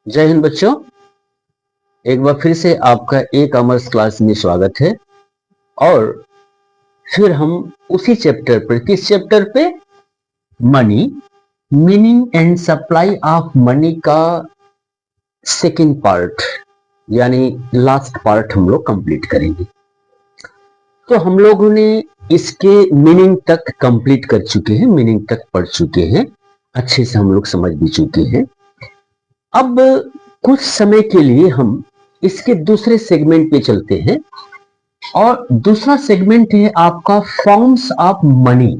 जय हिंद बच्चों। एक बार फिर से आपका ई कॉमर्स क्लास में स्वागत है। और फिर हम उसी चैप्टर पर, किस चैप्टर पे? Money, meaning and supply of money का सेकंड पार्ट यानी लास्ट पार्ट हम लोग कंप्लीट करेंगे। तो हम लोगों ने इसके मीनिंग तक कंप्लीट कर चुके हैं, मीनिंग तक पढ़ चुके हैं, अच्छे से हम लोग समझ भी चुके हैं। अब कुछ समय के लिए हम इसके दूसरे सेगमेंट पे चलते हैं और दूसरा सेगमेंट है आपका फॉर्म्स ऑफ मनी।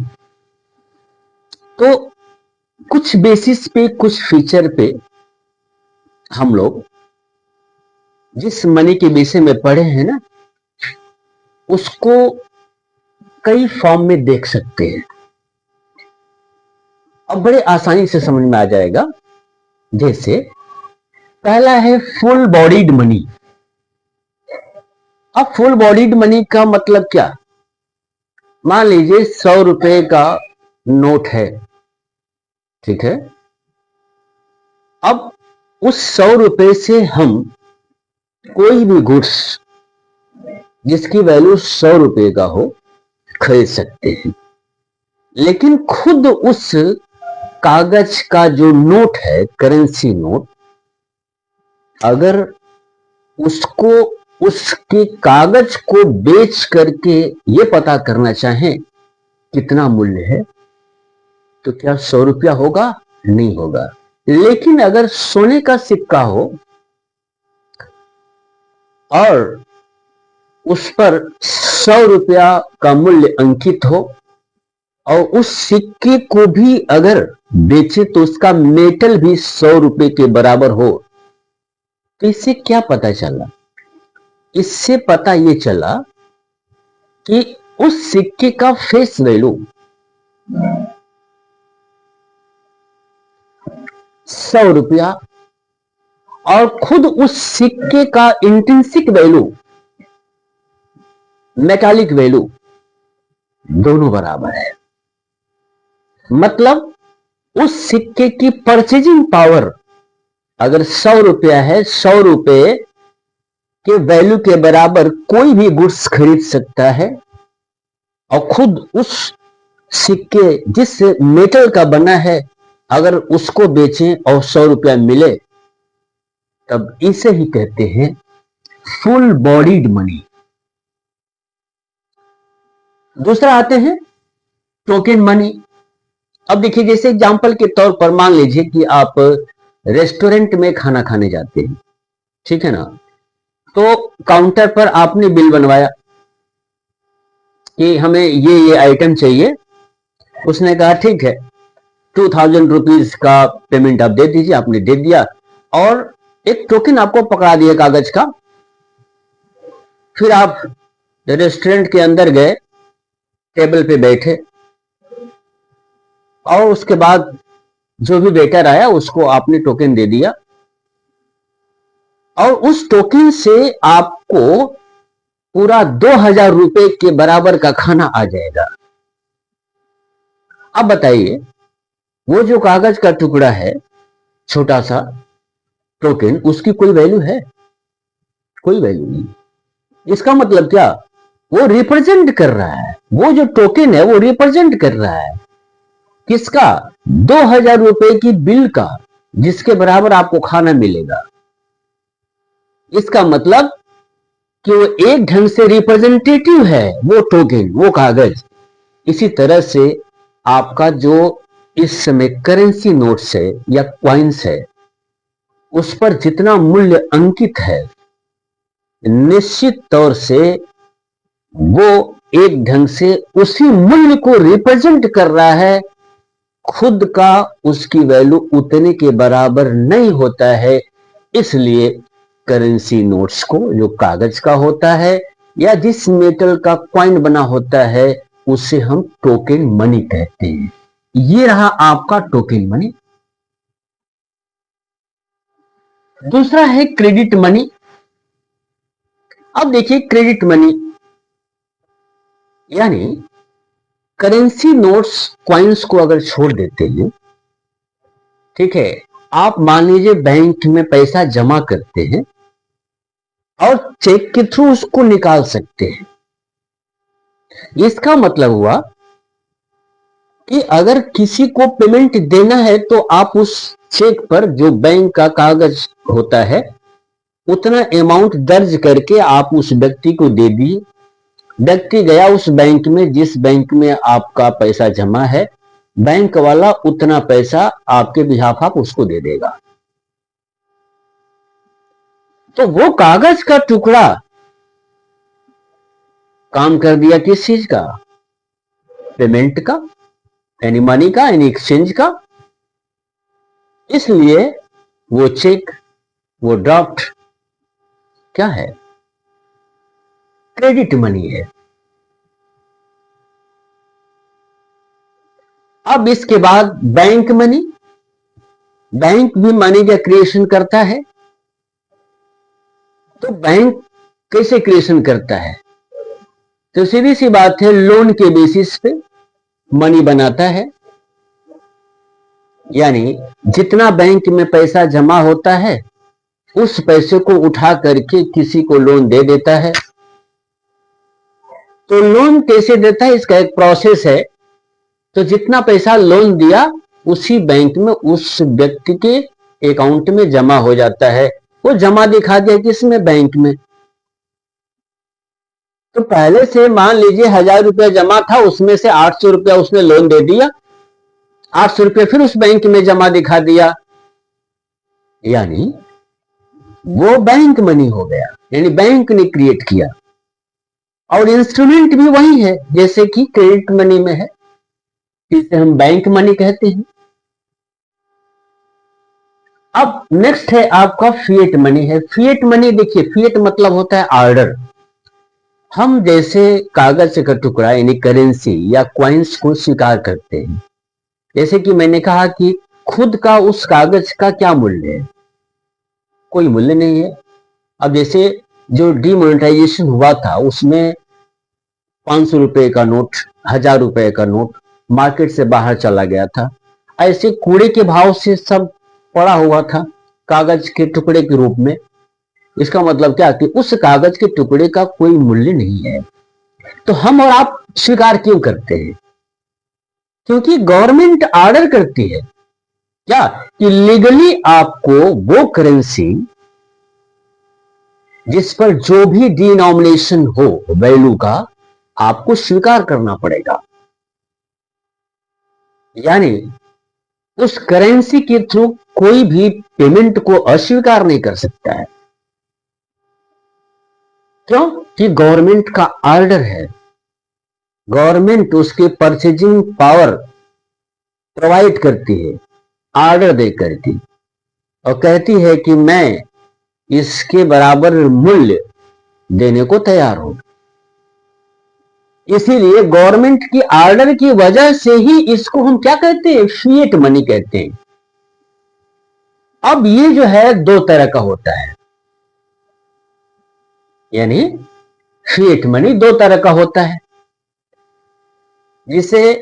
तो कुछ बेसिस पे, कुछ फीचर पे हम लोग जिस मनी के विषय में पढ़े हैं ना, उसको कई फॉर्म में देख सकते हैं। अब बड़े आसानी से समझ में आ जाएगा। जैसे पहला है फुल बॉडीड मनी। अब फुल बॉडीड मनी का मतलब क्या? मान लीजिए 100 रुपए का नोट है, ठीक है। अब उस 100 रुपए से हम कोई भी गुड्स जिसकी वैल्यू 100 रुपए का हो खरीद सकते हैं। लेकिन खुद उस कागज का जो नोट है, करेंसी नोट, अगर उसको, उसके कागज को बेच करके ये पता करना चाहें कितना मूल्य है, तो क्या 100 रुपया होगा? नहीं होगा। लेकिन अगर सोने का सिक्का हो और उस पर 100 रुपया का मूल्य अंकित हो और उस सिक्के को भी अगर बेचे तो उसका मेटल भी 100 रुपए के बराबर हो, तो इससे क्या पता चला? इससे पता ये चला कि उस सिक्के का फेस वैल्यू 100 रुपया और खुद उस सिक्के का इंट्रिंसिक वैल्यू, मेटालिक वैल्यू, दोनों बराबर है। मतलब उस सिक्के की परचेजिंग पावर अगर 100 रुपया है, 100 रुपए के वैल्यू के बराबर कोई भी गुड्स खरीद सकता है। और खुद उस सिक्के जिस मेटल का बना है, अगर उसको बेचें और 100 रुपया मिले, तब इसे ही कहते हैं फुल बॉडीड मनी। दूसरा आते हैं टोकन मनी। अब देखिए, जैसे एग्जांपल के तौर पर मान लीजिए कि आप रेस्टोरेंट में खाना खाने जाते हैं, ठीक है ना। तो काउंटर पर आपने बिल बनवाया कि हमें ये आइटम चाहिए। उसने कहा ठीक है, 2000 रुपीज का पेमेंट आप दे दीजिए। आपने दे दिया और एक टोकन आपको पकड़ा दिया कागज का। फिर आप रेस्टोरेंट के अंदर गए, टेबल पे बैठे और उसके बाद जो भी वेटर आया उसको आपने टोकन दे दिया और उस टोकन से आपको पूरा 2000 रुपए के बराबर का खाना आ जाएगा। अब बताइए, वो जो कागज का टुकड़ा है, छोटा सा टोकन, उसकी कोई वैल्यू है? कोई वैल्यू नहीं। इसका मतलब क्या? वो रिप्रेजेंट कर रहा है, वो जो टोकन है वो रिप्रेजेंट कर रहा है किसका? 2000 रुपए की बिल का, जिसके बराबर आपको खाना मिलेगा। इसका मतलब कि वो एक ढंग से रिप्रेजेंटेटिव है, वो टोकन, वो कागज। इसी तरह से आपका जो इस समय करेंसी नोट्स है या क्वाइंस है, उस पर जितना मूल्य अंकित है, निश्चित तौर से वो एक ढंग से उसी मूल्य को रिप्रेजेंट कर रहा है। खुद का उसकी वैल्यू उतने के बराबर नहीं होता है। इसलिए करेंसी नोट्स को, जो कागज का होता है या जिस मेटल का कॉइन बना होता है, उसे हम टोकन मनी कहते हैं। ये रहा आपका टोकन मनी। दूसरा है क्रेडिट मनी। अब देखिए, क्रेडिट मनी यानी करेंसी नोट्स, क्वाइंस को अगर छोड़ देते हैं, ठीक है, आप मान लीजिए बैंक में पैसा जमा करते हैं और चेक के थ्रू उसको निकाल सकते हैं। इसका मतलब हुआ कि अगर किसी को पेमेंट देना है तो आप उस चेक पर जो बैंक का कागज होता है उतना अमाउंट दर्ज करके आप उस व्यक्ति को दे दिए। व्यक्ति गया उस बैंक में, जिस बैंक में आपका पैसा जमा है, बैंक वाला उतना पैसा आपके बिहाफ आप उसको दे देगा। तो वो कागज का टुकड़ा काम कर दिया किस चीज का? पेमेंट का, यानी मनी का, यानी एक्सचेंज का। इसलिए वो चेक, वो ड्राफ्ट क्या है? क्रेडिट मनी है। अब इसके बाद बैंक मनी। बैंक भी मनी का क्रिएशन करता है। तो बैंक कैसे क्रिएशन करता है? तो सीधी सी बात है, लोन के बेसिस पे मनी बनाता है। यानी जितना बैंक में पैसा जमा होता है उस पैसे को उठा करके किसी को लोन दे देता है। तो लोन कैसे देता है, इसका एक प्रोसेस है। तो जितना पैसा लोन दिया उसी बैंक में उस व्यक्ति के अकाउंट में जमा हो जाता है। वो जमा दिखा दिया किसमें? बैंक में। तो पहले से मान लीजिए 1000 रुपया जमा था, उसमें से 800 रुपया उसने लोन दे दिया, 800 रुपया फिर उस बैंक में जमा दिखा दिया, यानी वो बैंक मनी हो गया, यानी बैंक ने क्रिएट किया। और इंस्ट्रूमेंट भी वही है जैसे कि क्रेडिट मनी में है, इसे हम बैंक मनी कहते हैं। अब नेक्स्ट है आपका फिएट मनी है। फिएट मनी, देखिए फिएट मतलब होता है ऑर्डर। हम जैसे कागज का टुकड़ा यानी करेंसी या क्वाइंस को स्वीकार करते हैं। जैसे कि मैंने कहा कि खुद का उस कागज का क्या मूल्य है? कोई मूल्य नहीं है। अब जैसे जो डीमोनेटाइजेशन हुआ था उसमें 500 रुपए का नोट, 1000 रुपए का नोट मार्केट से बाहर चला गया था। ऐसे कूड़े के भाव से सब पड़ा हुआ था कागज के टुकड़े के रूप में। इसका मतलब क्या कि उस कागज के टुकड़े का कोई मूल्य नहीं है। तो हम और आप स्वीकार क्यों करते हैं? क्योंकि गवर्नमेंट ऑर्डर करती है क्या कि लीगली आपको वो करेंसी जिस पर जो भी डिनोमिनेशन हो वैल्यू का, आपको स्वीकार करना पड़ेगा। यानी उस करेंसी के थ्रू कोई भी पेमेंट को अस्वीकार नहीं कर सकता है। क्यों? कि गवर्नमेंट का ऑर्डर है। गवर्नमेंट उसके परचेजिंग पावर प्रोवाइड करती है ऑर्डर दे करके, और कहती है कि मैं इसके बराबर मूल्य देने को तैयार हूं। इसीलिए गवर्नमेंट की ऑर्डर की वजह से ही इसको हम क्या कहते हैं? फिएट मनी कहते हैं। अब ये जो है दो तरह का होता है, यानी फिएट मनी दो तरह का होता है। जिसे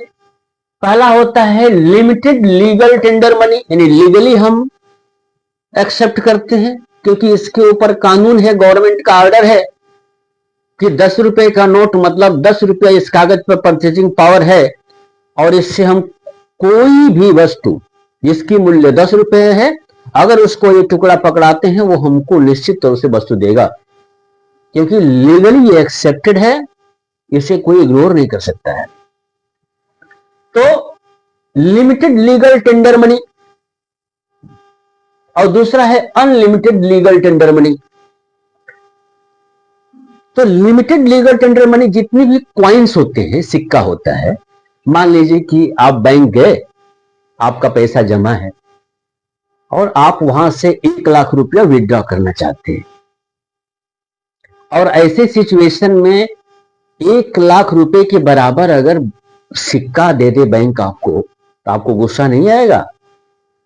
पहला होता है लिमिटेड लीगल टेंडर मनी, यानी लीगली हम एक्सेप्ट करते हैं क्योंकि इसके ऊपर कानून है, गवर्नमेंट का ऑर्डर है कि 10 रुपए का नोट मतलब 10 रुपया इस कागज पर परचेजिंग पावर है, और इससे हम कोई भी वस्तु जिसकी मूल्य 10 रुपए है, अगर उसको ये टुकड़ा पकड़ाते हैं वो हमको निश्चित तौर से वस्तु देगा, क्योंकि लीगली ये एक्सेप्टेड है, इसे कोई इग्नोर नहीं कर सकता है। तो लिमिटेड लीगल टेंडर मनी, और दूसरा है अनलिमिटेड लीगल टेंडर मनी। तो लिमिटेड लीगल टेंडर मनी जितनी भी क्वाइंस होते हैं, सिक्का होता है, मान लीजिए कि आप बैंक गए, आपका पैसा जमा है और आप वहां से 1 लाख रुपया विड्रॉ करना चाहते हैं, और ऐसे सिचुएशन में 1 लाख रुपए के बराबर अगर सिक्का दे दे बैंक आपको, तो आपको गुस्सा नहीं आएगा?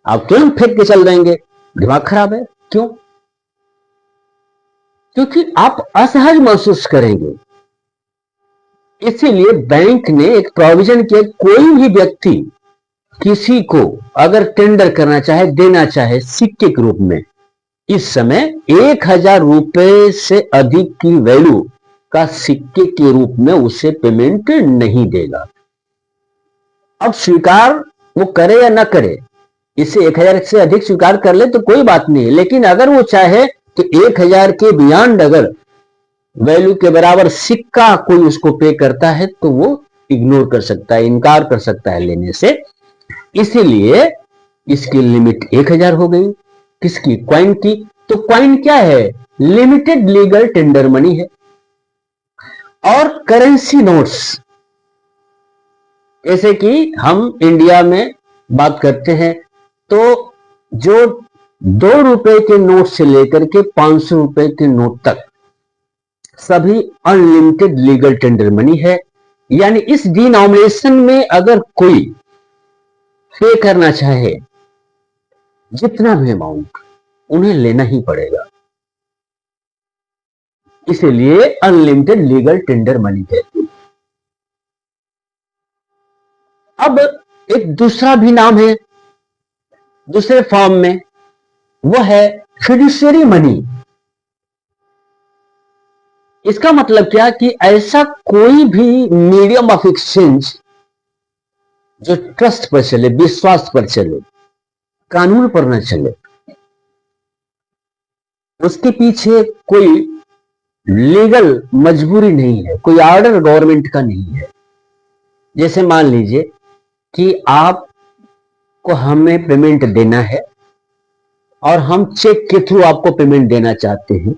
आप क्यों फेंक के चल देंगे? दिमाग खराब है। क्यों? क्योंकि आप असहज महसूस करेंगे। इसीलिए बैंक ने एक प्रोविजन किया, कोई भी व्यक्ति किसी को अगर टेंडर करना चाहे, देना चाहे सिक्के के रूप में, इस समय 1,000 रुपए से अधिक की वैल्यू का सिक्के के रूप में उसे पेमेंट नहीं देगा। अब स्वीकार वो करे या ना करे, इसे 1,000 से अधिक स्वीकार कर ले तो कोई बात नहीं है, लेकिन अगर वो चाहे तो 1,000 के बियॉन्ड अगर वैल्यू के बराबर सिक्का कोई उसको पे करता है तो वो इग्नोर कर सकता है, इनकार कर सकता है लेने से। इसीलिए इसकी लिमिट 1,000 हो गई। किसकी? क्वाइन की। तो क्वाइन क्या है? लिमिटेड लीगल टेंडर मनी है। और करेंसी नोट्स, जैसे कि हम इंडिया में बात करते हैं तो जो 2 रुपए के नोट से लेकर के 500 रुपए के नोट तक सभी अनलिमिटेड लीगल टेंडर मनी है। यानी इस डिनोमिनेशन में अगर कोई पे करना चाहे जितना भी अमाउंट, उन्हें लेना ही पड़ेगा। इसलिए अनलिमिटेड लीगल टेंडर मनी कहते हैं। अब एक दूसरा भी नाम है दूसरे फॉर्म में, वह है फिड्यूशियरी मनी। इसका मतलब क्या कि ऐसा कोई भी मीडियम ऑफ एक्सचेंज जो ट्रस्ट पर चले, विश्वास पर चले, कानून पर न चले, उसके पीछे कोई लीगल मजबूरी नहीं है, कोई ऑर्डर गवर्नमेंट का नहीं है। जैसे मान लीजिए कि आपको हमें पेमेंट देना है और हम चेक के थ्रू आपको पेमेंट देना चाहते हैं,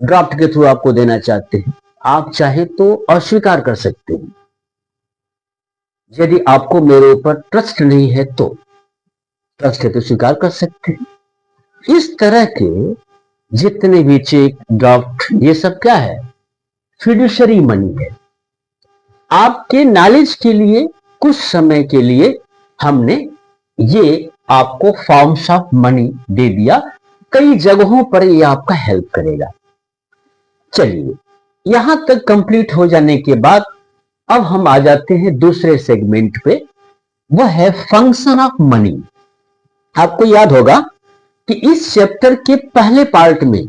ड्राफ्ट के थ्रू आपको देना चाहते हैं। आप चाहे तो अस्वीकार कर सकते हैं। यदि आपको मेरे ऊपर ट्रस्ट नहीं है तो, ट्रस्ट है तो स्वीकार कर सकते हैं। इस तरह के जितने भी चेक, ड्राफ्ट, ये सब क्या है? फिड्यूशियरी मनी है। आपके नॉलेज के लिए कुछ समय के लिए हमने ये आपको फॉर्म्स ऑफ मनी दे दिया। कई जगहों पर ये आपका हेल्प करेगा। चलिए, यहां तक कंप्लीट हो जाने के बाद अब हम आ जाते हैं दूसरे सेगमेंट पे, वह है फंक्शन ऑफ मनी। आपको याद होगा कि इस चैप्टर के पहले पार्ट में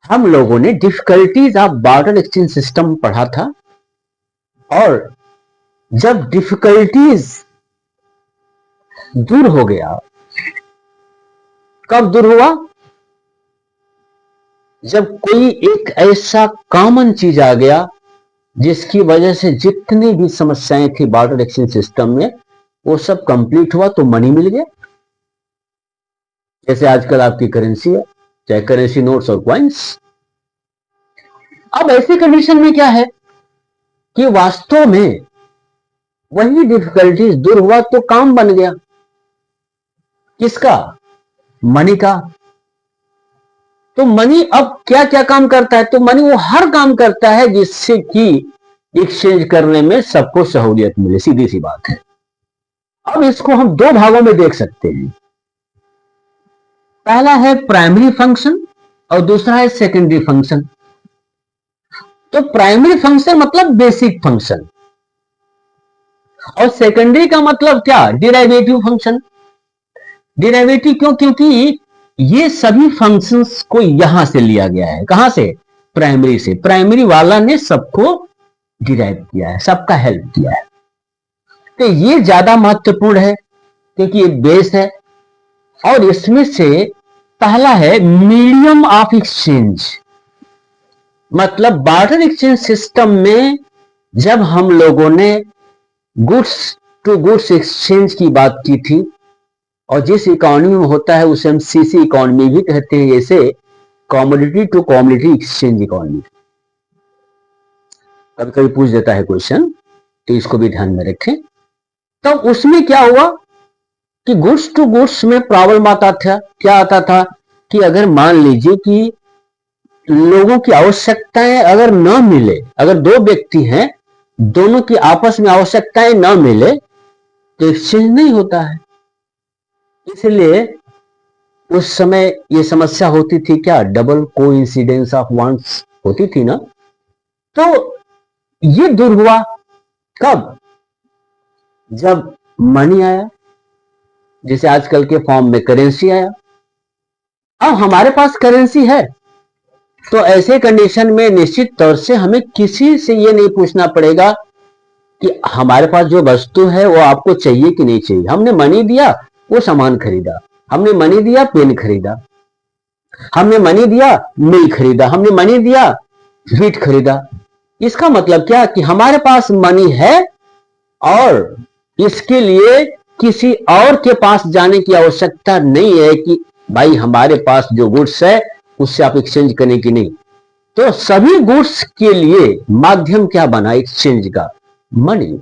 हम लोगों ने difficulties of barter exchange system पढ़ा था। और जब डिफिकल्टीज दूर हो गया, कब दूर हुआ? जब कोई एक ऐसा कॉमन चीज आ गया जिसकी वजह से जितनी भी समस्याएं थी बार्टर एक्सचेंज सिस्टम में, वो सब कंप्लीट हुआ तो मनी मिल गया। जैसे आजकल आपकी करेंसी है, चाहे करेंसी नोट्स और क्वाइंस। अब ऐसी कंडीशन में क्या है कि वास्तव में वही डिफिकल्टीज दूर हुआ तो काम बन गया। किसका? मनी का। तो मनी अब क्या क्या काम करता है? तो मनी वो हर काम करता है जिससे कि एक्सचेंज करने में सबको सहूलियत मिले। सीधी सी बात है। अब इसको हम दो भागों में देख सकते हैं। पहला है प्राइमरी फंक्शन और दूसरा है सेकेंडरी फंक्शन। तो प्राइमरी फंक्शन मतलब बेसिक फंक्शन, और सेकेंडरी का मतलब क्या? Derivative function. डिराइवेटिव क्यों? क्योंकि ये सभी फंक्शंस को यहां से लिया गया है। कहां से? प्राइमरी से। प्राइमरी वाला ने सबको डिराइव किया है, सबका हेल्प किया है। तो ये ज्यादा महत्वपूर्ण है क्योंकि ये बेस है। और इसमें से पहला है मीडियम ऑफ एक्सचेंज। मतलब बार्टर एक्सचेंज सिस्टम में जब हम लोगों ने गुड्स टू गुड्स एक्सचेंज की बात की थी, और जिस इकोनॉमी में होता है उसे हम सीसी इकोनॉमी भी कहते हैं, जैसे commodity to commodity exchange economy. कभी कभी पूछ देता है क्वेश्चन, तो इसको भी ध्यान में रखें। तो उसमें क्या हुआ कि गुड्स टू गुड्स में प्रॉब्लम आता था। क्या आता था कि अगर मान लीजिए कि लोगों की आवश्यकताएं अगर न मिले, अगर दो व्यक्ति हैं, दोनों की आपस में आवश्यकताएं न मिले तो एक्सचेंज नहीं होता है। इसलिए उस समय ये समस्या होती थी, क्या? डबल कोइंसिडेंस ऑफ वांट्स होती थी ना। तो ये दूर हुआ। कब? जब मनी आया, जैसे आजकल के फॉर्म में करेंसी आया, अब हमारे पास करेंसी है, तो ऐसे कंडीशन में निश्चित तौर से हमें किसी से ये नहीं पूछना पड़ेगा कि हमारे पास जो वस्तु है वो आपको चाहिए कि नहीं चाहिए। हमने मनी दिया, वो सामान खरीदा, हमने मनी दिया, पेन खरीदा, हमने मनी दिया, मिल खरीदा, हमने मनी दिया, वीट खरीदा। इसका मतलब क्या कि हमारे पास मनी है और इसके लिए किसी और के पास जाने की आवश्यकता नहीं है कि भाई हमारे पास जो गुड्स है उससे आप एक्सचेंज करें कि नहीं। तो सभी गुड्स के लिए माध्यम क्या बना एक्सचेंज का? मनी।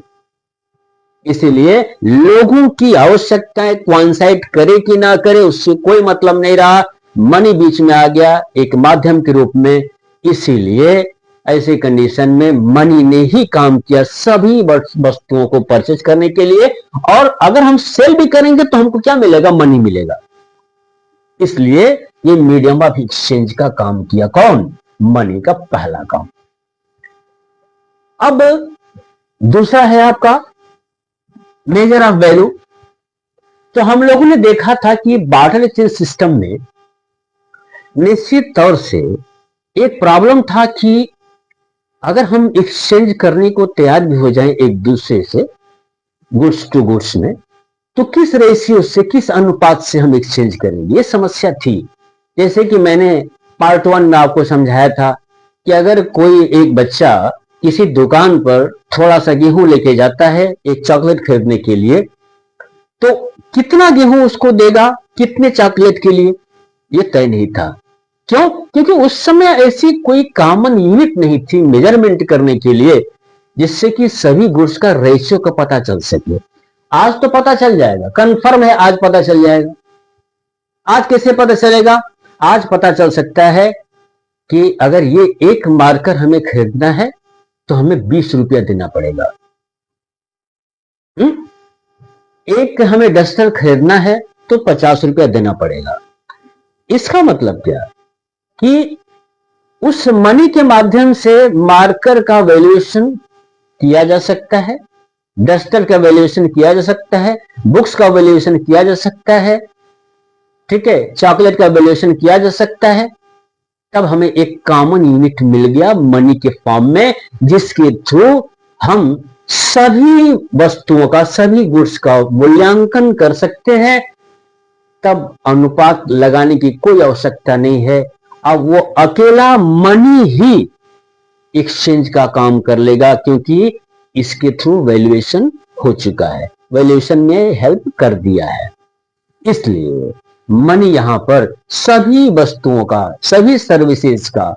इसीलिए लोगों की आवश्यकताएं क्वांसाइट करे कि ना करे उससे कोई मतलब नहीं रहा, मनी बीच में आ गया एक माध्यम के रूप में। इसीलिए ऐसे कंडीशन में मनी ने ही काम किया सभी वस्तुओं को परचेज करने के लिए, और अगर हम सेल भी करेंगे तो हमको क्या मिलेगा? मनी मिलेगा। इसलिए ये मीडियम ऑफ एक्सचेंज का काम किया कौन? मनी का पहला काम। अब दूसरा है आपका मेजर ऑफ वैल्यू। तो हम लोगों ने देखा था कि बार्टर एक्सचेंज सिस्टम में निश्चित तौर से एक प्रॉब्लम था कि अगर हम एक्सचेंज करने को तैयार भी हो जाएं एक दूसरे से गुड्स टू गुड्स में, तो किस रेशियो से, किस अनुपात से हम एक्सचेंज करेंगे, ये समस्या थी। जैसे कि मैंने पार्ट 1 में आपको समझाया था कि अगर कोई एक बच्चा किसी दुकान पर थोड़ा सा गेहूं लेके जाता है एक चॉकलेट खरीदने के लिए, तो कितना गेहूं उसको देगा कितने चॉकलेट के लिए, ये तय नहीं था। क्यों? क्योंकि उस समय ऐसी कोई कॉमन यूनिट नहीं थी मेजरमेंट करने के लिए जिससे कि सभी गुड्स का रेशियो का पता चल सके। आज तो पता चल जाएगा, कंफर्म है, आज पता चल जाएगा। आज कैसे पता चलेगा? आज पता चल सकता है कि अगर ये एक मार्कर हमें खरीदना है तो हमें 20 रुपया देना पड़ेगा। एक हमें डस्टर खरीदना है तो 50 रुपया देना पड़ेगा। इसका मतलब क्या कि उस मनी के माध्यम से मार्कर का वैल्यूएशन किया जा सकता है, डस्टर का वैल्यूएशन किया जा सकता है, बुक्स का वैल्यूएशन किया जा सकता है, ठीक है, चॉकलेट का वैल्यूएशन किया जा सकता है। तब हमें एक कॉमन यूनिट मिल गया मनी के फॉर्म में, जिसके थ्रू हम सभी वस्तुओं का, सभी गुड्स का मूल्यांकन कर सकते हैं। तब अनुपात लगाने की कोई आवश्यकता नहीं है। अब वो अकेला मनी ही एक्सचेंज का काम कर लेगा, क्योंकि इसके थ्रू वैल्यूएशन हो चुका है, वैल्यूएशन में हेल्प कर दिया है। इसलिए मनी यहां पर सभी वस्तुओं का, सभी सर्विसेज का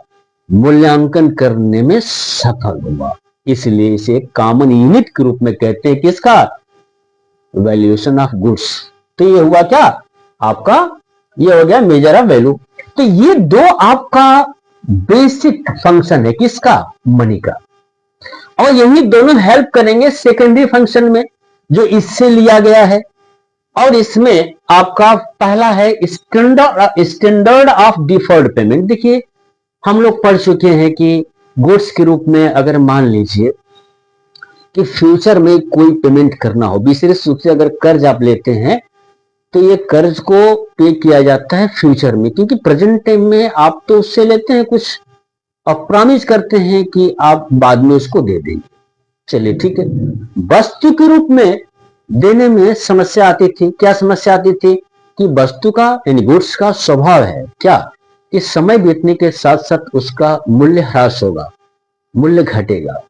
मूल्यांकन करने में सफल हुआ। इसलिए इसे कॉमन यूनिट के रूप में कहते हैं, किसका? Valuation of goods. तो ये हुआ क्या आपका? ये हो गया मेजर ऑफ वैल्यू। तो ये दो आपका बेसिक फंक्शन है, किसका? मनी का। और यही दोनों हेल्प करेंगे सेकेंडरी फंक्शन में जो इससे लिया गया है। और इसमें आपका पहला है स्टैंडर्ड ऑफ डिफर्ड पेमेंट। देखिए हम लोग पढ़ चुके हैं कि गुड्स के रूप में अगर मान लीजिए कि फ्यूचर में कोई पेमेंट करना हो, विशेष रूप से अगर कर्ज आप लेते हैं तो ये कर्ज को पे किया जाता है फ्यूचर में, क्योंकि प्रेजेंट टाइम में आप तो उससे लेते हैं कुछ और प्रॉमिस करते हैं कि आप बाद में उसको दे देंगे। चलिए ठीक है। वस्तु के रूप में देने में समस्या आती थी। क्या समस्या आती थी? कि वस्तु का यानी गुड्स का स्वभाव है क्या कि समय बीतने के साथ साथ उसका मूल्य ह्रास होगा, मूल्य घटेगा।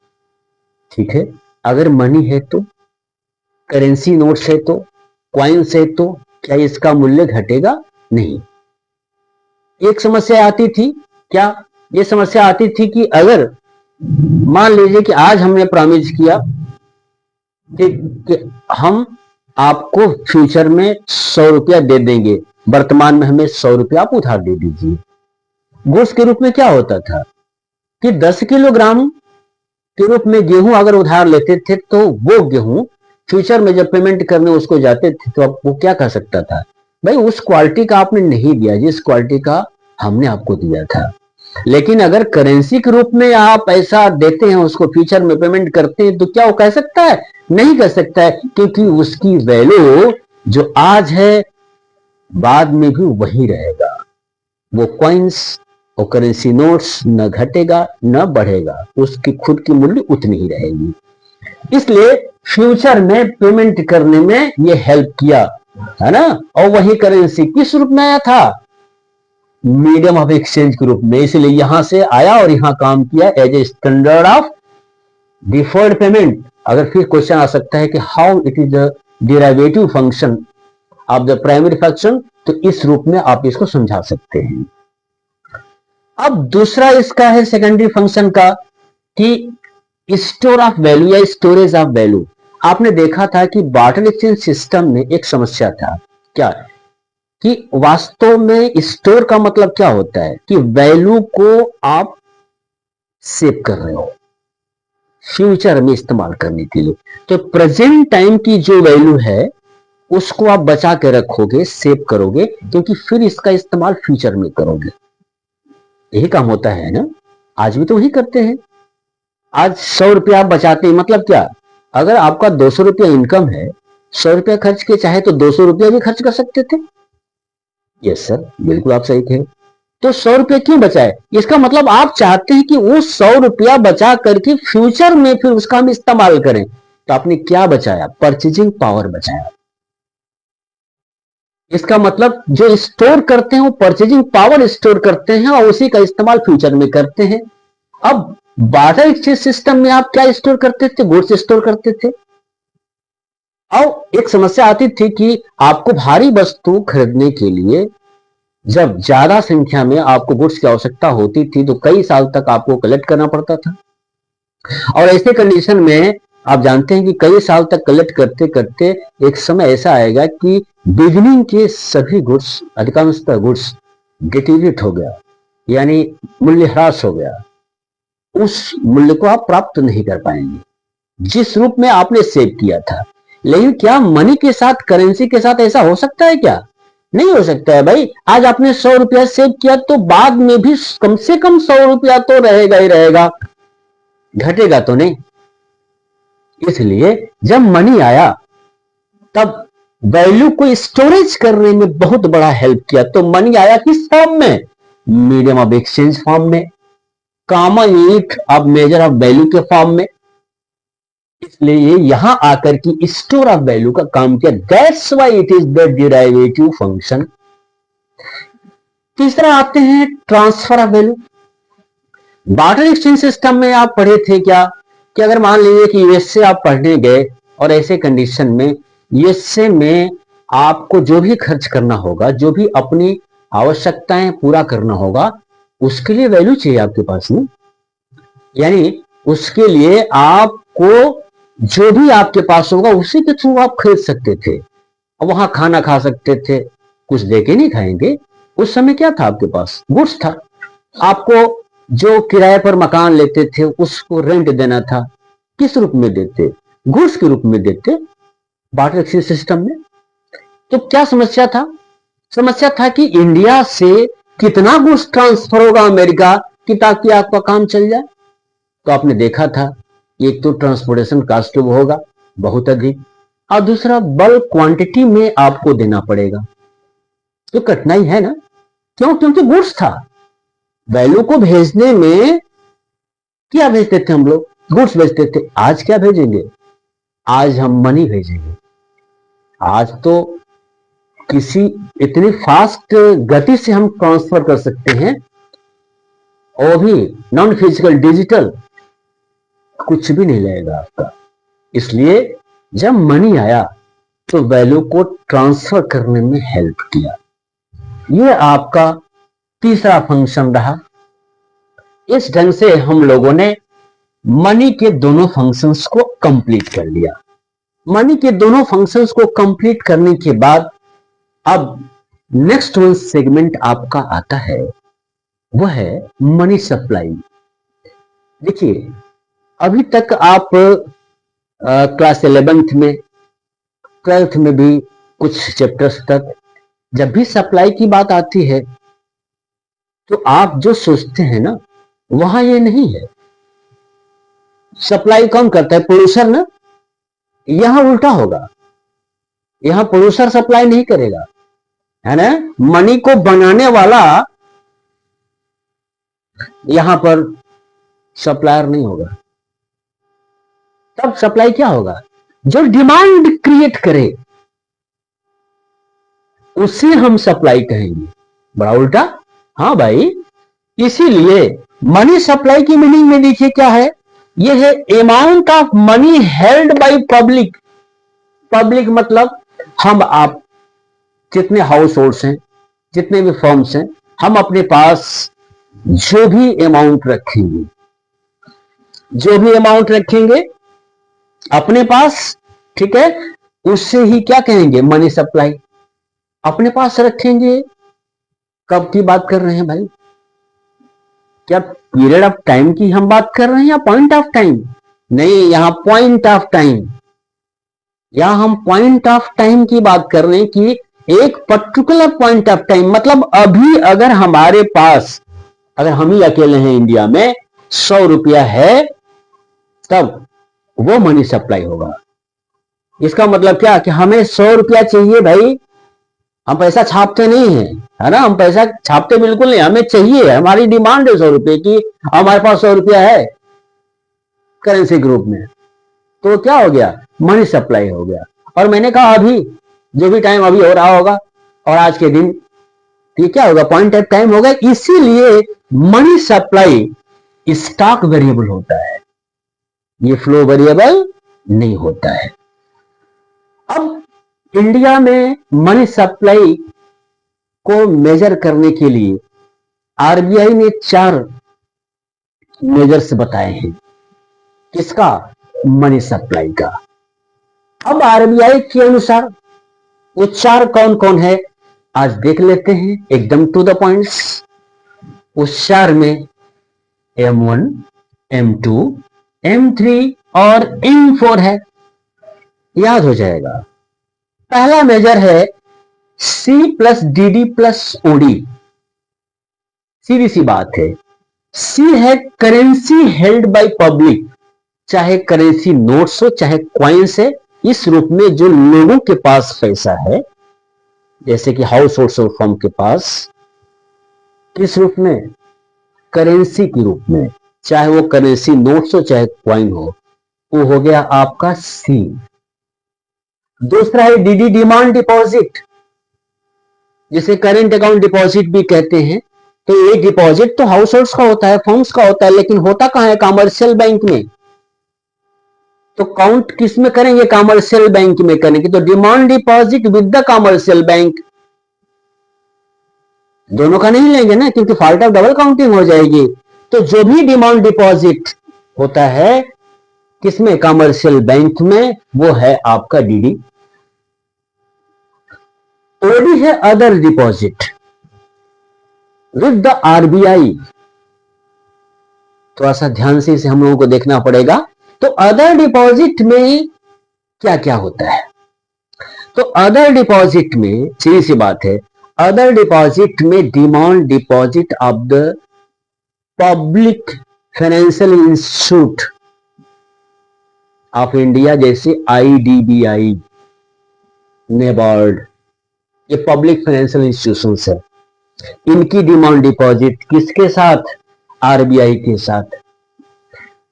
ठीक है। अगर मनी है तो, करेंसी नोट्स है तो, कॉइन्स है तो क्या इसका मूल्य घटेगा? नहीं। एक समस्या आती थी, क्या ये समस्या आती थी कि अगर मान लीजिए कि आज हमने प्रॉमिस किया कि हम आपको फ्यूचर में 100 रुपया दे देंगे, वर्तमान में हमें 100 रुपया आप उधार दे दीजिए। गुड्स के रूप में क्या होता था कि 10 किलोग्राम के रूप में गेहूं अगर उधार लेते थे तो वो गेहूं फ्यूचर में जब पेमेंट करने उसको जाते थे तो वो क्या कर सकता था? भाई उस क्वालिटी का आपने नहीं दिया जिस क्वालिटी का हमने आपको दिया था। लेकिन अगर करेंसी के रूप में आप ऐसा देते हैं, उसको फ्यूचर में पेमेंट करते हैं, तो क्या वो कह सकता है नहीं कर सकता है, क्योंकि उसकी वैल्यू जो आज है बाद में भी वही रहेगा। वो कॉइन्स और करेंसी नोट्स न घटेगा न बढ़ेगा, उसकी खुद की मूल्य उतनी ही रहेगी। इसलिए फ्यूचर में पेमेंट करने में ये हेल्प किया, है ना। और वही करेंसी किस रूप में आया था? मीडियम ऑफ एक्सचेंज के रूप में। इसलिए यहां से आया और यहां काम किया as a standard of deferred payment. अगर फिर क्वेश्चन आ सकता है कि how it is the derivative function of the primary function, तो इस रूप में आप इसको समझा सकते हैं। अब दूसरा इसका है सेकेंडरी फंक्शन का कि स्टोर ऑफ वैल्यू या स्टोरेज ऑफ वैल्यू। आपने देखा था कि बार्टर एक्सचेंज सिस्टम में एक समस्या था, क्या कि वास्तव में स्टोर का मतलब क्या होता है कि वैल्यू को आप सेव कर रहे हो फ्यूचर में इस्तेमाल करने के लिए। तो प्रेजेंट टाइम की जो वैल्यू है उसको आप बचा के रखोगे, सेव करोगे, क्योंकि फिर इसका इस्तेमाल फ्यूचर में करोगे। यही काम होता है ना, आज भी तो वही करते हैं। आज 100 रुपया आप बचाते हैं, मतलब क्या? अगर आपका 200 रुपया इनकम है, 100 रुपया खर्च के चाहे तो 200 रुपया भी खर्च कर सकते थे। यस सर, बिल्कुल आप सही थे। तो 100 रुपया क्यों बचाए? इसका मतलब आप चाहते हैं कि वो 100 रुपया बचा करके फ्यूचर में फिर उसका हम इस्तेमाल करें। तो आपने क्या बचाया? परचेजिंग पावर बचाया। इसका मतलब जो स्टोर करते हैं वो परचेजिंग पावर स्टोर करते हैं और उसी का इस्तेमाल फ्यूचर में करते हैं। अब बार्टर एक्सचेंज सिस्टम में आप क्या स्टोर करते थे? गुड्स स्टोर करते थे। और एक समस्या आती थी कि आपको भारी वस्तु खरीदने के लिए जब ज्यादा संख्या में आपको गुड्स की आवश्यकता होती थी तो कई साल तक आपको कलेक्ट करना पड़ता था। और ऐसे कंडीशन में आप जानते हैं कि कई साल तक कलेक्ट करते करते एक समय ऐसा आएगा कि बिगिनिंग के सभी गुड्स, अधिकांशतः गुड्स डिटीरिएट हो गया, यानी मूल्य ह्रास हो गया। उस मूल्य को आप प्राप्त नहीं कर पाएंगे जिस रूप में आपने सेव किया था। लेकिन क्या मनी के साथ, करेंसी के साथ ऐसा हो सकता है क्या? नहीं हो सकता है भाई। आज आपने 100 रुपया सेव किया तो बाद में भी कम से कम 100 रुपया तो रहेगा ही रहेगा, घटेगा तो नहीं। इसलिए जब मनी आया तब वैल्यू को स्टोरेज करने में बहुत बड़ा हेल्प किया। तो मनी आया किस फॉर्म में? मीडियम ऑफ एक्सचेंज फॉर्म में, common unit of measure of value के फॉर्म में। इसलिए यहां आकर की स्टोर ऑफ वैल्यू का काम किया। That's why it is the derivative function. तीसरा आते हैं transfer of value. Barter exchange system में आप पढ़े थे क्या कि अगर मान लीजिए कि यूएसए आप पढ़ने गए और ऐसे कंडीशन में यूएसए में आपको जो भी खर्च करना होगा, जो भी अपनी आवश्यकताएं पूरा करना होगा, उसके लिए वैल्यू चाहिए आपके पास में। यानी उसके लिए आपको जो भी आपके पास होगा उसी के थ्रू आप खरीद सकते थे और वहां खाना खा सकते थे। कुछ देके नहीं खाएंगे। उस समय क्या था आपके पास? गुड्स था। आपको जो किराए पर मकान लेते थे उसको रेंट देना था। किस रूप में देते? गुड्स के रूप में देते, बार्टर एक्सचेंज सिस्टम में। तो क्या समस्या था? समस्या था कि इंडिया से कितना गुड्स ट्रांसफर होगा अमेरिका कि ताकि आपका काम चल जाए। तो आपने देखा था एक तो ट्रांसपोर्टेशन कॉस्ट होगा बहुत अधिक, और दूसरा बल्क क्वांटिटी में आपको देना पड़ेगा। तो कठिनाई है ना। क्यों? क्योंकि गुड्स था। वैल्यू को भेजने में क्या भेजते थे हम लोग? गुड्स भेजते थे। आज क्या भेजेंगे? आज हम मनी भेजेंगे। आज तो किसी इतनी फास्ट गति से हम ट्रांसफर कर सकते हैं, और भी नॉन फिजिकल, डिजिटल, कुछ भी नहीं लगेगा आपका। इसलिए जब मनी आया तो वैल्यू को ट्रांसफर करने में हेल्प किया। यह आपका तीसरा फंक्शन रहा। इस ढंग से हम लोगों ने मनी के दोनों फंक्शंस को कंप्लीट कर लिया। मनी के दोनों फंक्शंस को कंप्लीट करने के बाद अब नेक्स्ट वन सेगमेंट आपका आता है, वह है मनी सप्लाई। देखिए, अभी तक आप क्लास 11th में, 12th में भी कुछ चैप्टर्स तक जब भी सप्लाई की बात आती है तो आप जो सोचते हैं ना, वहां ये नहीं है। सप्लाई कौन करता है? प्रोड्यूसर ना। यहां उल्टा होगा, यहां प्रोड्यूसर सप्लाई नहीं करेगा, है ना, मनी को बनाने वाला यहां पर सप्लायर नहीं होगा। तब सप्लाई क्या होगा, जो डिमांड क्रिएट करे उसे हम सप्लाई कहेंगे। बड़ा उल्टा, हाँ भाई। इसीलिए मनी सप्लाई की मीनिंग में देखिए क्या है, ये है amount of money held by public. Public मतलब हम आप, जितने हाउस होल्ड्स हैं, जितने भी फर्म्स हैं, हम अपने पास जो भी अमाउंट रखेंगे, जो भी अमाउंट रखेंगे अपने पास, ठीक है, उससे ही क्या कहेंगे, मनी सप्लाई। अपने पास रखेंगे, कब की बात कर रहे हैं भाई, क्या पीरियड ऑफ टाइम की हम बात कर रहे हैं या पॉइंट ऑफ टाइम? नहीं, यहां पॉइंट ऑफ टाइम, यहां हम पॉइंट ऑफ टाइम की बात कर रहे हैं कि एक पर्टिकुलर पॉइंट ऑफ टाइम, मतलब अभी अगर हमारे पास, अगर हम ही अकेले हैं इंडिया में, 100 रुपया है, तब वो मनी सप्लाई होगा। इसका मतलब क्या कि हमें 100 रुपया चाहिए भाई, हम पैसा छापते नहीं है, है ना, हम पैसा छापते बिल्कुल नहीं, हमें चाहिए, हमारी डिमांड है 100 रुपए की, हमारे पास 100 रुपया है करेंसी ग्रुप में, तो क्या हो गया, मनी सप्लाई हो गया। और मैंने कहा अभी, जो भी टाइम अभी हो रहा होगा और आज के दिन, ये क्या होगा, पॉइंट ऑफ टाइम होगा। इसीलिए मनी सप्लाई स्टॉक वेरिएबल होता है, ये फ्लो वेरिएबल नहीं होता है। अब इंडिया में मनी सप्लाई को मेजर करने के लिए आरबीआई ने 4 मेजर्स बताए हैं, किसका, मनी सप्लाई का। अब आरबीआई के अनुसार वो 4 कौन कौन है, आज देख लेते हैं, एकदम टू द पॉइंट्स। उस 4 में M1, M2, M3 और M4 है, याद हो जाएगा। पहला मेजर है C plus DD plus OD। सीधी सी बात है, C है करेंसी हेल्ड बाय पब्लिक, चाहे करेंसी नोट्स हो चाहे क्वाइंस है, इस रूप में जो लोगों के पास पैसा है, जैसे कि हाउस होल्ड और फर्म के पास, किस रूप में, करेंसी के रूप में, चाहे वो करेंसी नोट्स हो चाहे क्वाइन हो, वो हो गया आपका C। दूसरा है DD, डिमांड डिपॉजिट, जिसे करेंट अकाउंट डिपॉजिट भी कहते हैं। तो ये डिपॉजिट तो हाउस होल्ड्स का होता है, फर्म्स का होता है, लेकिन होता कहां है, कमर्शियल बैंक में। तो काउंट किस में करेंगे, कमर्शियल बैंक में करेंगे। तो demand deposit with the commercial bank, दोनों का नहीं लेंगे ना, क्योंकि फॉल्ट ऑफ डबल काउंटिंग हो जाएगी। तो जो भी डिमांड डिपॉजिट होता है किसमें, कमर्शियल बैंक में, वो है आपका DD। OD है other deposit with the RBI. थोड़ा सा ध्यान से इसे हम लोगों को देखना पड़ेगा। तो अदर डिपॉजिट में क्या क्या होता है, तो अदर डिपॉजिट में सीधी सी बात है, अदर डिपॉजिट में demand deposit of the public financial institute of India, जैसे IDBI, नेबार्ड, ये पब्लिक फाइनेंशियल इंस्टीट्यूशंस है, इनकी डिमांड डिपॉजिट किसके साथ, आरबीआई के साथ।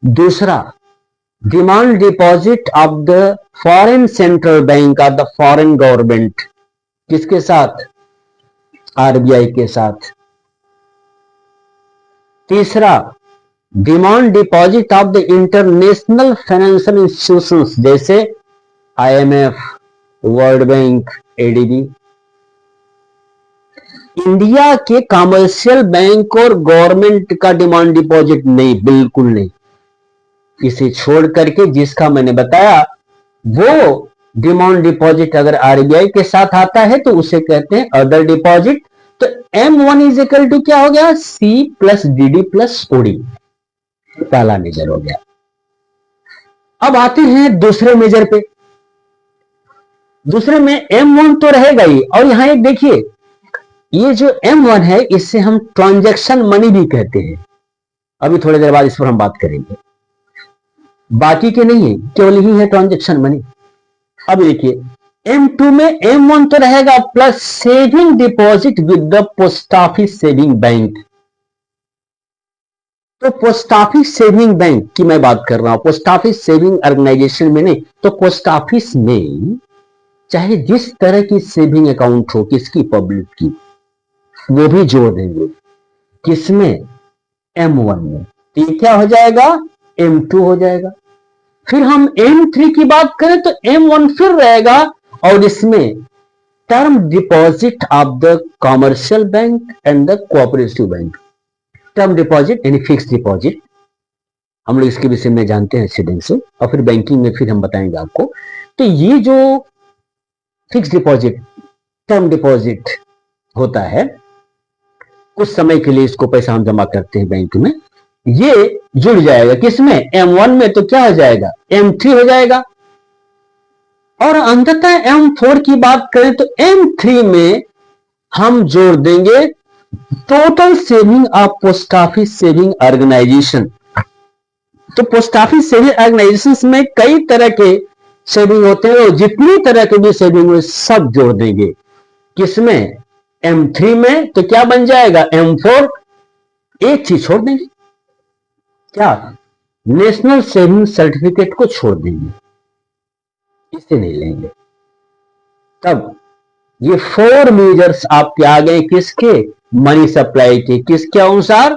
दूसरा, demand deposit of the foreign central bank of the foreign government, किसके साथ, आरबीआई के साथ। तीसरा, demand deposit of the international financial institutions, जैसे IMF, world bank, ADB। India के कमर्शियल बैंक और गवर्नमेंट का डिमांड डिपॉजिट नहीं, बिल्कुल नहीं। इसे छोड़ करके जिसका मैंने बताया वो डिमांड डिपॉजिट अगर आरबीआई के साथ आता है तो उसे कहते हैं अदर डिपॉजिट। तो M1 इज इक्वल टू क्या हो गया, C plus DD plus OD, पहला मेजर हो गया। अब आते हैं दूसरे मेजर पे। दूसरे में M1 तो रहेगा ही, और यहां एक देखिए, ये जो M1 है इससे हम ट्रांजैक्शन मनी भी कहते हैं। अभी थोड़ी देर बाद इस पर हम बात करेंगे, बाकी के नहीं है, केवल ही है ट्रांजैक्शन मनी। अब देखिए M2 में M1 तो रहेगा plus saving deposit with the post office saving bank. तो पोस्ट ऑफिस सेविंग बैंक की मैं बात कर रहा हूं, पोस्ट ऑफिस सेविंग ऑर्गेनाइजेशन में नहीं। तो पोस्ट ऑफिस में चाहे जिस तरह की सेविंग अकाउंट हो, किसकी, पब्लिक की, वो भी जोड़ देंगे किसमें, M1 में। तो ये क्या हो जाएगा, M2 हो जाएगा। फिर हम M3 की बात करें तो M1 फिर रहेगा और इसमें term deposit of the commercial bank and the cooperative bank. Term deposit यानी फिक्स डिपॉजिट, हम लोग इसके विषय में जानते हैं अच्छे ढंग से, और फिर बैंकिंग में फिर हम बताएंगे आपको। तो ये जो फिक्स डिपॉजिट, टर्म डिपॉजिट होता है, कुछ समय के लिए इसको पैसा हम जमा करते हैं बैंक में, ये जुड़ जाएगा किसमें, M1 में। तो क्या हो जाएगा, M3 हो जाएगा। और अंततः M4 की बात करें तो M3 में हम जोड़ देंगे total saving of post office saving organization. तो पोस्ट ऑफिस सेविंग ऑर्गेनाइजेशन में कई तरह के सेविंग होते हैं, और जितनी तरह के भी सेविंग हुए सब जोड़ देंगे किसमें, M3 में। तो क्या बन जाएगा, M4। एक चीज छोड़ देंगे, क्या, नेशनल सेविंग सर्टिफिकेट को छोड़ देंगे, इसे नहीं लेंगे। तब ये 4 मेजर्स आपके आ गए किसके, मनी सप्लाई के, किसके अनुसार,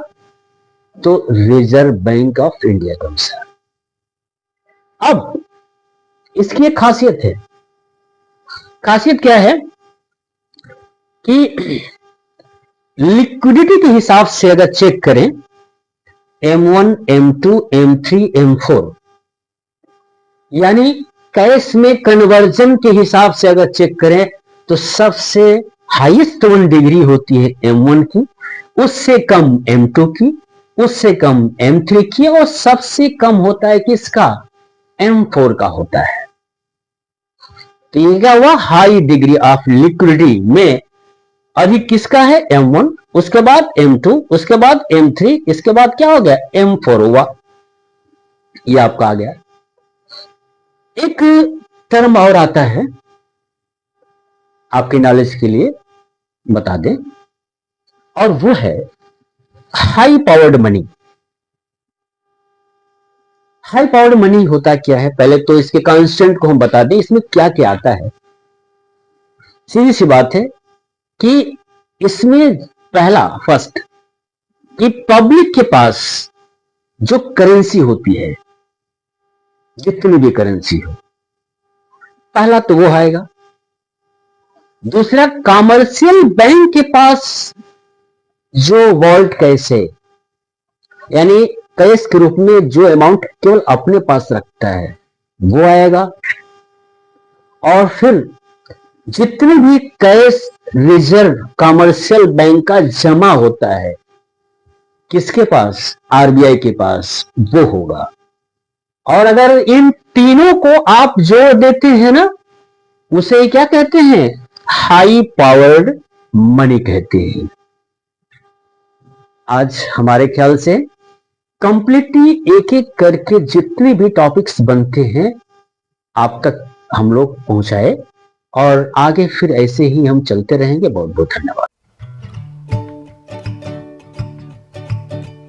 तो रिजर्व बैंक ऑफ इंडिया के अनुसार। अब इसकी एक खासियत है, खासियत क्या है कि लिक्विडिटी के हिसाब से अगर चेक करें, M1, M2, M3, M4, यानी कैश में कन्वर्जन के हिसाब से अगर चेक करें तो सबसे हाईएस्ट 1 डिग्री होती है M1 की, उससे कम M2 की, उससे कम M3 की, और सबसे कम होता है किसका, M4 का होता है। तो ये क्या हुआ, हाई डिग्री ऑफ लिक्विडिटी में अधिक किसका है, M1, उसके बाद M2, उसके बाद M3, इसके बाद क्या हो गया, M4 हुआ। ये आपका आ गया। एक टर्म और आता है, आपकी नॉलेज के लिए बता दें, और वो है high powered money. High powered money होता क्या है, पहले तो इसके कॉन्स्टेंट को हम बता दें, इसमें क्या क्या आता है। सीधी सी बात है कि इसमें पहला फर्स्ट कि पब्लिक के पास जो करेंसी होती है, जितनी भी करेंसी हो, पहला तो वो आएगा। दूसरा, कॉमर्शियल बैंक के पास जो वॉल्ट कैश है, यानी कैश के रूप में जो अमाउंट केवल अपने पास रखता है, वो आएगा। और फिर जितने भी कैश रिजर्व कॉमर्शियल बैंक का जमा होता है, किसके पास, आरबीआई के पास, वो होगा। और अगर इन तीनों को आप जोड़ देते हैं ना, उसे क्या कहते हैं, हाई पावर्ड मनी कहते हैं। आज हमारे ख्याल से कंप्लीटली एक एक करके जितने भी टॉपिक्स बनते हैं आप तक हम लोग पहुंचाए, और आगे फिर ऐसे ही हम चलते रहेंगे। बहुत बहुत धन्यवाद।